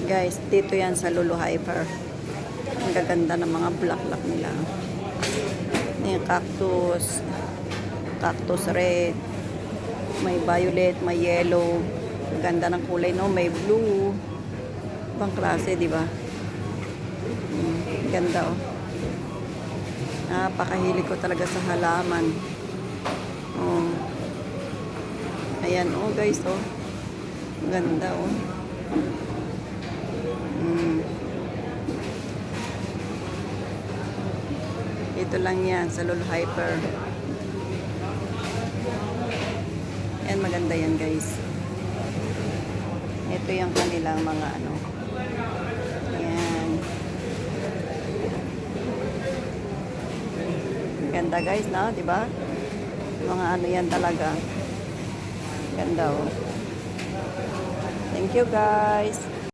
Guys, dito yan sa Lulu Hyper. Ang gaganda ng mga bulaklak nila. Yung cactus. Cactus red. May violet, may yellow. Ang ganda ng kulay, no? May blue. Ibang klase, di ba? Ganda, oh. Napakahilig ko talaga sa halaman. Oh. Ayan, oh, guys, oh. Ganda, oh. Ito lang yan sa Lulu Hyper. Yan, maganda yan, guys. Ito yung kanilang mga ano. Yan. Ganda, guys, no? Diba? Mga ano yan talaga. Ganda, oh. Thank you, guys.